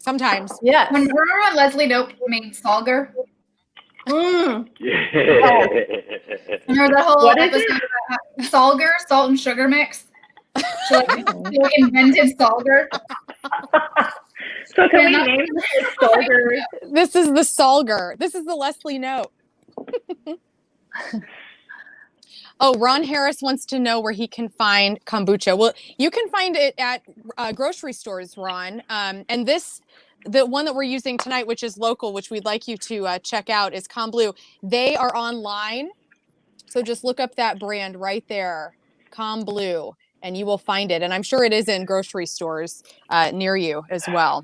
A: Sometimes.
F: Yes.
E: When Bruno and Leslie Dope made Salger,
F: Mm.
E: remember that whole
B: What is
E: episode about Salger, salt and sugar mix? She like invented Salger.
B: So can we
E: Yeah,
B: name this Soldier?
A: This is the Salger. This is the Leslie note. Oh, Ron Harris wants to know where he can find kombucha. Well, you can find it at grocery stores, Ron. And the one that we're using tonight, which is local, which we'd like you to check out, is Komblu. They are online. So just look up that brand right there, Komblu, and you will find it. And I'm sure it is in grocery stores near you as well.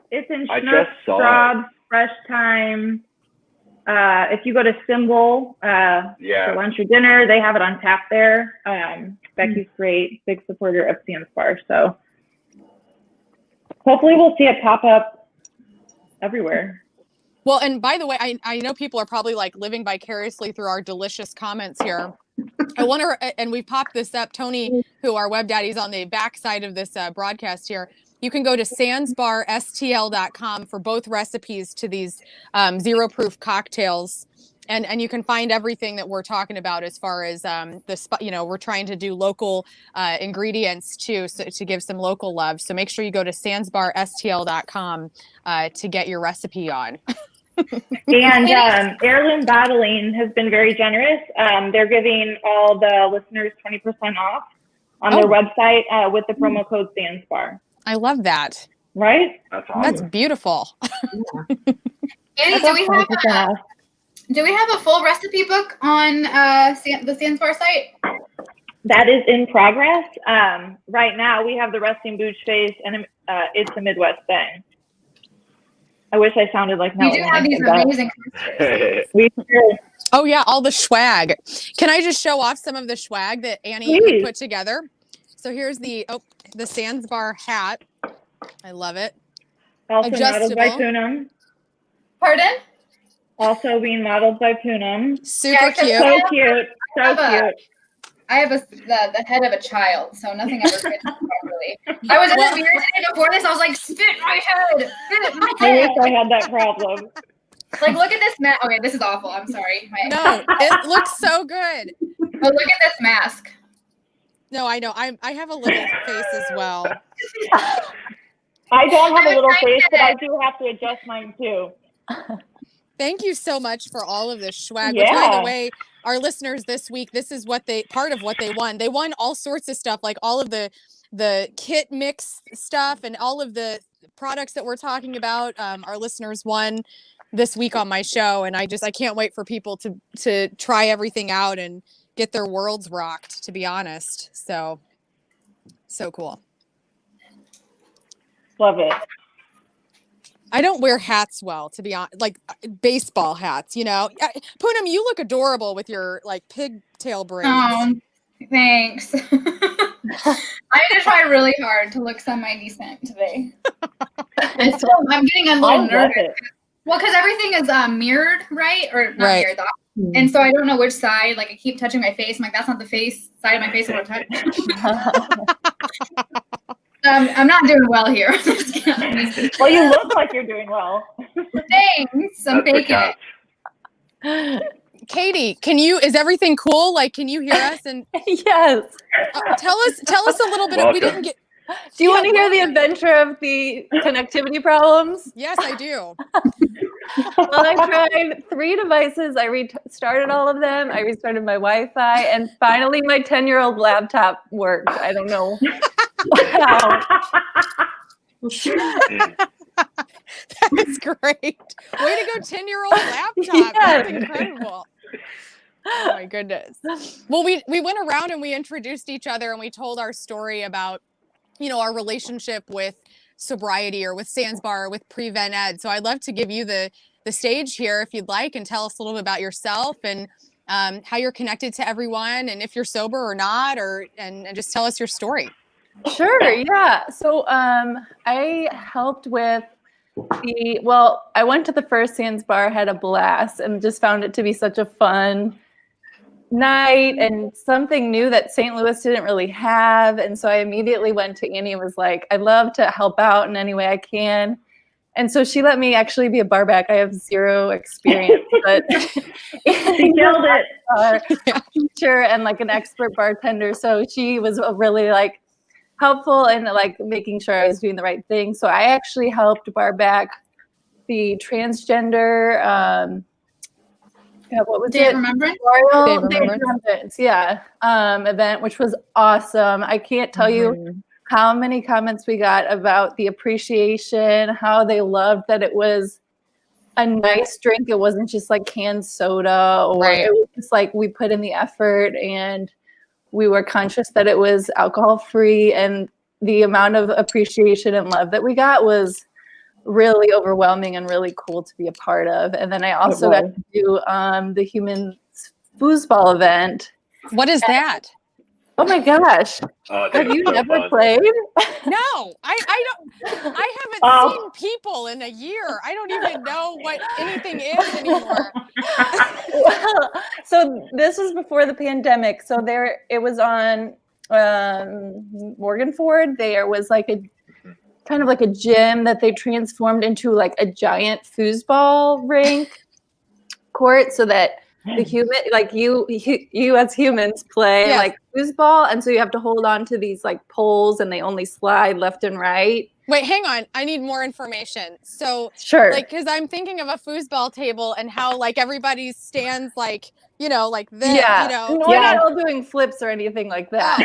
B: It's in
D: I
B: Schnurr,
D: just saw
B: Straub, Fresh Time. If you go to Symbol for lunch or dinner, they have it on tap there. Becky's great, big supporter of Osansbarsti. So hopefully we'll see it pop up everywhere.
A: Well, and by the way, I know people are probably like living vicariously through our delicious comments here. I wonder, and we've popped this up, Tony, who our web daddy's on the back side of this broadcast here. You can go to sansbarstl.com for both recipes to these zero proof cocktails. And you can find everything that we're talking about as far as we're trying to do local ingredients too, so to give some local love. So make sure you go to sansbarstl.com to get your recipe on.
B: And Heirloom Bottling has been very generous. They're giving all the listeners 20% off on their website with the promo code Sansbar.
A: I love that.
B: Right?
D: That's awesome.
A: That's beautiful.
E: Annie, do we have a full recipe book on the Sansbar site?
B: That is in progress. Right now, we have the resting booch face, and it's a Midwest thing. I wish I sounded like
E: You do have these amazing
B: We do.
A: Oh yeah, all the swag. Can I just show off some of the swag that Annie put together? So here's the Sansbar hat. I love it.
B: Also modeled by Poonam.
E: Pardon?
B: Also being modeled by Poonam.
A: Super cute.
B: So cute. So cute.
E: I have the head of a child, so nothing ever fits properly. I was in the mirror today before this. I was like, spit my head. Spit my
B: I
E: head.
B: wish I had that problem.
E: Like, look at this mask. Okay, this is awful. I'm sorry.
A: No, it looks so good.
E: But look at this mask.
A: No, I know. I have a little face as well.
B: I don't have a little face, but I do have to adjust mine too.
A: Thank you so much for all of this swag. Which, by the way, our listeners this week, this is part of what they won. They won all sorts of stuff, like all of the kit mix stuff and all of the products that we're talking about. Our listeners won this week on my show, and I can't wait for people to try everything out and get their worlds rocked, to be honest. So cool.
B: Love it.
A: I don't wear hats well, to be honest, like baseball hats, you know. Poonam, you look adorable with your like pigtail braids.
E: Oh, thanks. I need to try really hard to look semi-decent today. So I'm getting a little nervous. Well, because everything is mirrored, right? Or not mirrored. And so I don't know which side. Like I keep touching my face. I'm like, that's not the face side of my face I want to touch. I'm not doing well here.
B: Well, you look like you're doing well.
E: Thanks. I'm faking it.
A: Katie, is everything cool? Like, can you hear us? And
F: Yes.
A: Tell us a little bit. We didn't get.
F: Do you want to hear the adventure of the connectivity problems?
A: Yes, I do.
F: Well, I tried 3 devices. I restarted all of them. I restarted my Wi-Fi, and finally my 10-year-old laptop worked. I don't know how.
A: That is great. Way to go, 10-year-old laptop. Yes. That's incredible. Oh my goodness. Well, we went around and we introduced each other and we told our story about, you know, our relationship with sobriety or with Sansbar or with Prevent Ed. So I'd love to give you the stage here if you'd like and tell us a little bit about yourself and how you're connected to everyone and if you're sober or not, and just tell us your story.
F: Sure, yeah. So I helped with I went to the first Sansbar, had a blast, and just found it to be such a fun night and something new that St. Louis didn't really have. And so I immediately went to Annie and was like, I'd love to help out in any way I can. And so she let me actually be a barback. I have zero experience, but
B: She killed it.
F: Our teacher and like an expert bartender. So she was really like helpful and like making sure I was doing the right thing. So I actually helped bar back the transgender, what was
E: Day
F: it?
E: of Remembrance?
A: Day of Remembrance.
F: Yeah. Event, which was awesome. I can't tell you how many comments we got about the appreciation, how they loved that it was a nice drink. It wasn't just like canned soda, or it was just like we put in the effort and we were conscious that it was alcohol free, and the amount of appreciation and love that we got was really overwhelming and really cool to be a part of. And then I also got to do the human foosball event.
A: What is that?
F: Oh my gosh. Have you never played?
A: No, I haven't seen people in a year. I don't even know what anything is anymore.
F: Well, so this was before the pandemic. So it was on Morgan Ford. There was like a kind of like a gym that they transformed into like a giant foosball rink court, so that the human, like you as humans play like foosball, and so you have to hold on to these like poles, and they only slide left and right.
A: Wait, hang on. I need more information. So,
F: sure,
A: like, because I'm thinking of a foosball table and how like everybody stands like, you know, like this.
F: Yeah,
A: you know,
F: we're not all doing flips or anything like that.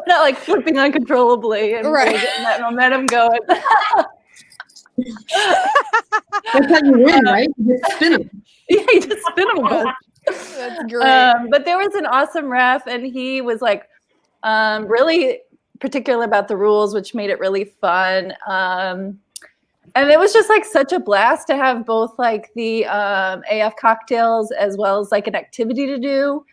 F: Not like flipping uncontrollably and really getting that momentum going.
C: That's how you win, right? You just spin them.
F: Yeah, you just spin them.
A: That's great.
F: But there was an awesome ref, and he was like really particular about the rules, which made it really fun. And it was just like such a blast to have both like the AF cocktails as well as like an activity to do.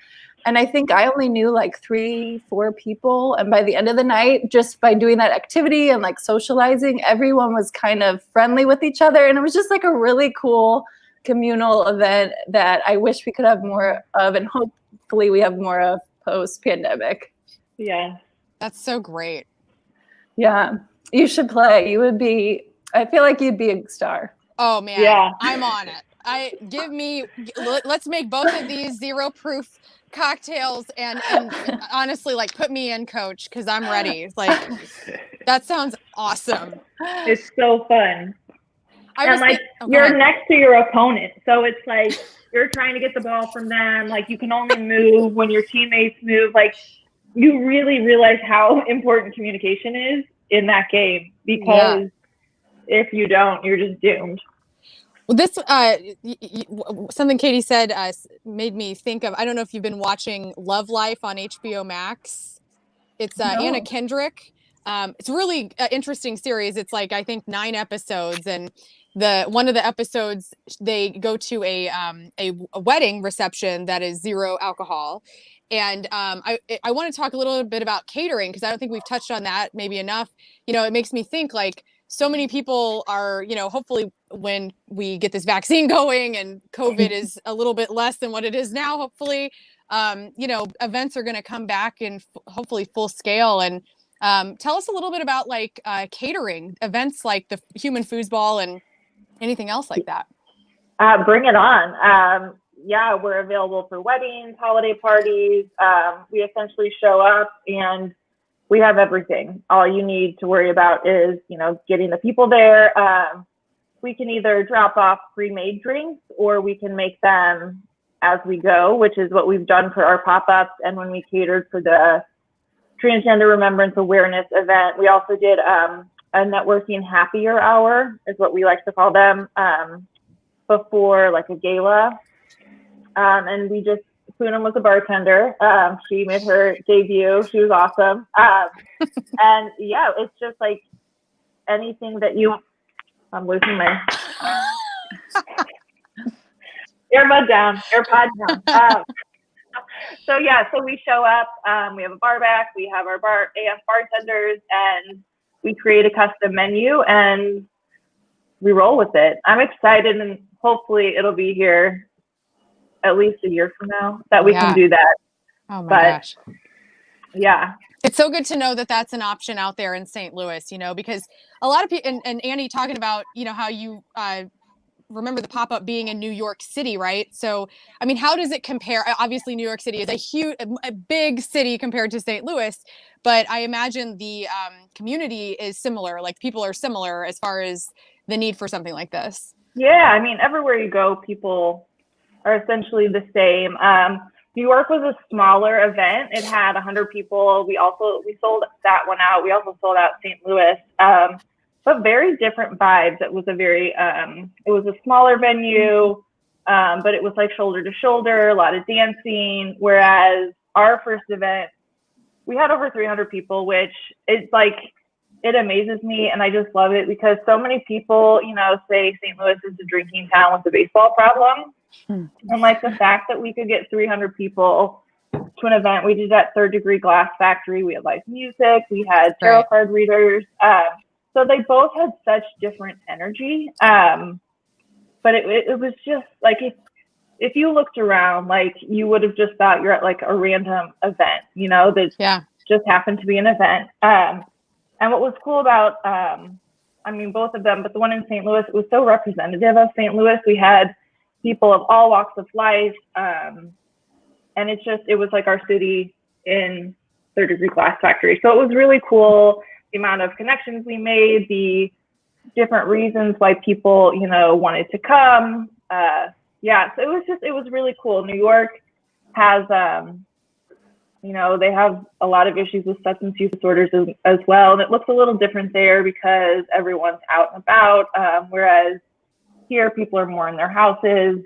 F: And I think I only knew like 3-4 people. And by the end of the night, just by doing that activity and like socializing, everyone was kind of friendly with each other. And it was just like a really cool communal event that I wish we could have more of. And hopefully we have more of post-pandemic.
B: Yeah.
A: That's so great.
F: Yeah. You should play. I feel like you'd be a star.
A: Oh man.
B: Yeah.
A: I'm on it. Let's make both of these 0 proof cocktails and honestly, like, put me in, coach, because I'm ready. Like, that sounds awesome.
B: It's so fun. You're next to your opponent, so it's like you're trying to get the ball from them. Like, you can only move when your teammates move. Like, you really realize how important communication is in that game, because if you don't, you're just doomed.
A: Well, this something Katie said made me think of. I don't know if you've been watching Love Life on HBO Max. It's Anna Kendrick. It's a really interesting series. It's like, I think 9 episodes, and one of the episodes they go to a wedding reception that is 0 alcohol. And I want to talk a little bit about catering, because I don't think we've touched on that maybe enough. You know, it makes me think like so many people are, you know, hopefully when we get this vaccine going and COVID is a little bit less than what it is now, hopefully, you know, events are going to come back in hopefully full scale. And tell us a little bit about like catering events like the human foosball and anything else like that.
B: Bring it on. Yeah, we're available for weddings, holiday parties. We essentially show up and we have everything. All you need to worry about is, you know, getting the people there. We can either drop off pre-made drinks, or we can make them as we go, which is what we've done for our pop-ups. And when we catered for the Transgender Remembrance Awareness event, we also did a networking happier hour, is what we like to call them, before like a gala. And we just, Poonam was a bartender. She made her debut. She was awesome. And yeah, it's just like anything that I'm losing my AirPod down. So yeah, so we show up, we have a bar back, we have our AF bartenders, and we create a custom menu and we roll with it. I'm excited, and hopefully it'll be here at least a year from now that we can do that.
A: Oh my gosh.
B: Yeah.
A: It's so good to know that that's an option out there in St. Louis, you know, because a lot of people, and Annie talking about, you know, how you remember the pop-up being in New York City, right? So, I mean, how does it compare? Obviously, New York City is a big city compared to St. Louis, but I imagine the community is similar. Like people are similar as far as the need for something like this.
B: Yeah, I mean, everywhere you go, people are essentially the same. New York was a smaller event. It had 100 people. We sold that one out. We also sold out St. Louis, but very different vibes. It was a smaller venue, but it was like shoulder to shoulder, a lot of dancing. Whereas our first event, we had over 300 people, which is like, it amazes me, and I just love it because so many people, you know, say St. Louis is a drinking town with a baseball problem. And like the fact that we could get 300 people to an event, we did at Third Degree Glass Factory. We had live music, we had tarot card readers. So they both had such different energy. But it was just like, if you looked around, like you would have just thought you're at like a random event, you know, that just happened to be an event. And what was cool about, I mean, both of them, but the one in St. Louis, it was so representative of St. Louis. We had people of all walks of life. And it was like our city in Third Degree Glass Factory. So it was really cool, the amount of connections we made, the different reasons why people, you know, wanted to come. Yeah, so it was really cool. New York has, you know, they have a lot of issues with substance use disorders as well. And it looks a little different there because everyone's out and about, whereas here people are more in their houses.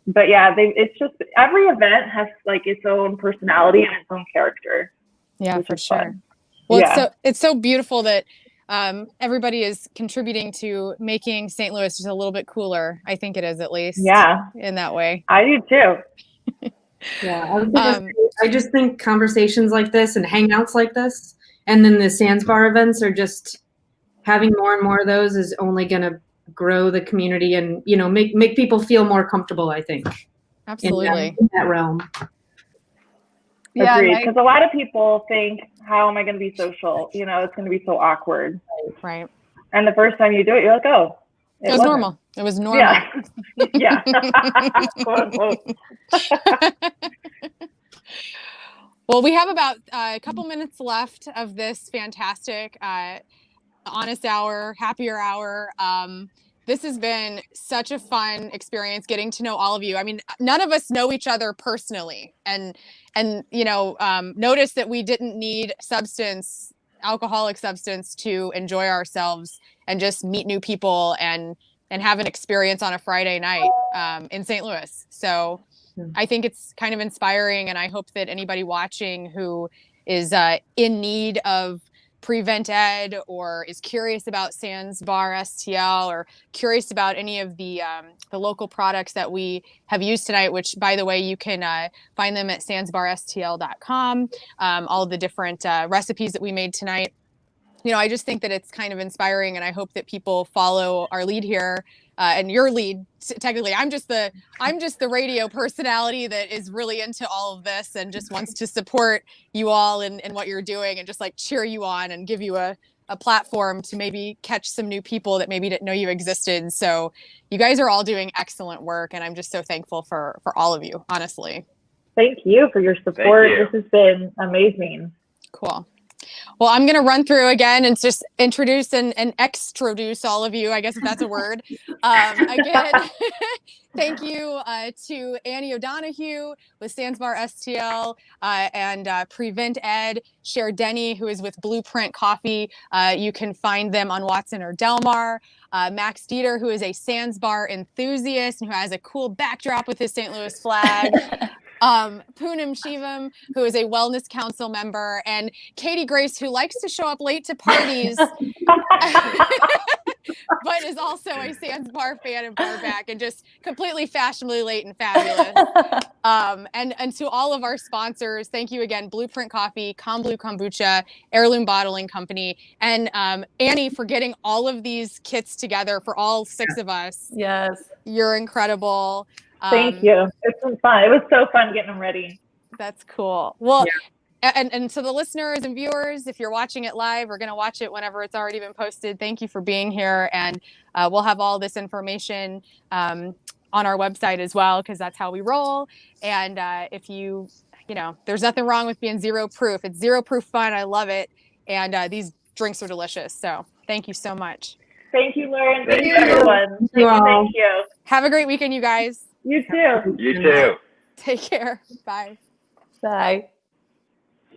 B: But yeah, it's just, every event has like its own personality and its own character.
A: Yeah, for sure. Fun. Well, it's so beautiful that everybody is contributing to making St. Louis just a little bit cooler. I think it is, at least. Yeah. In that way.
B: I do too.
C: Yeah. I just think conversations like this and hangouts like this, and then the Sands Bar events are just having more and more of those is only going to grow the community and, you know, make people feel more comfortable, I think.
A: Absolutely.
C: In that realm.
B: Yeah. Agreed. Because a lot of people think, how am I going to be social? You know, it's going to be so awkward.
A: Right.
B: And the first time you do it, you're like, oh.
A: It was normal. It was normal.
B: Yeah. Yeah. Quote, unquote.
A: Well, we have about a couple minutes left of this fantastic honest hour, happier hour. This has been such a fun experience getting to know all of you. I mean, none of us know each other personally, and you know, notice that we didn't need alcoholic substance to enjoy ourselves and just meet new people and have an experience on a Friday night in St. Louis. So I think it's kind of inspiring, and I hope that anybody watching who is in need of Prevent Ed or is curious about Sands Bar STL or curious about any of the local products that we have used tonight, which, by the way, you can find them at sandsbarstl.com, all of the different recipes that we made tonight. You know, I just think that it's kind of inspiring, and I hope that people follow our lead here. And your lead, technically, I'm just the radio personality that is really into all of this and just wants to support you all in what you're doing and just like cheer you on and give you a platform to maybe catch some new people that maybe didn't know you existed. So you guys are all doing excellent work, and I'm just so thankful for all of you, honestly.
B: Thank you for your support. This has been amazing.
A: Cool. Well, I'm going to run through again and just introduce and extroduce all of you, I guess if that's a word. Again, thank you to Annie O'Donohue with Sands Bar STL and Prevent Ed, Cher Denny, who is with Blueprint Coffee. You can find them on Watson or Delmar. Max Dieter, who is a Sands Bar enthusiast and who has a cool backdrop with his St. Louis flag. Poonam Shivam, who is a wellness council member, and Katie Grace, who likes to show up late to parties, but is also a Sands Bar fan and bar back and just completely fashionably late and fabulous. And to all of our sponsors, thank you again, Blueprint Coffee, Komblu Kombucha, Heirloom Bottling Company, and Annie for getting all of these kits together for all 6 of us.
F: Yes.
A: You're incredible.
B: Thank you. It's been fun. It was so fun getting them ready.
A: That's cool. Well, And to the listeners and viewers, if you're watching it live, we're going to watch it whenever it's already been posted. Thank you for being here. And we'll have all this information on our website as well, because that's how we roll. And if you know, there's nothing wrong with being zero proof. It's zero proof fun. I love it. And these drinks are delicious. So thank you so much.
B: Thank you, Lauren.
D: Thank
B: Thank you,
D: you.
B: everyone. Thank you.
A: Have a great weekend, you guys.
B: You too.
D: You too.
A: Take care. Bye.
F: Bye.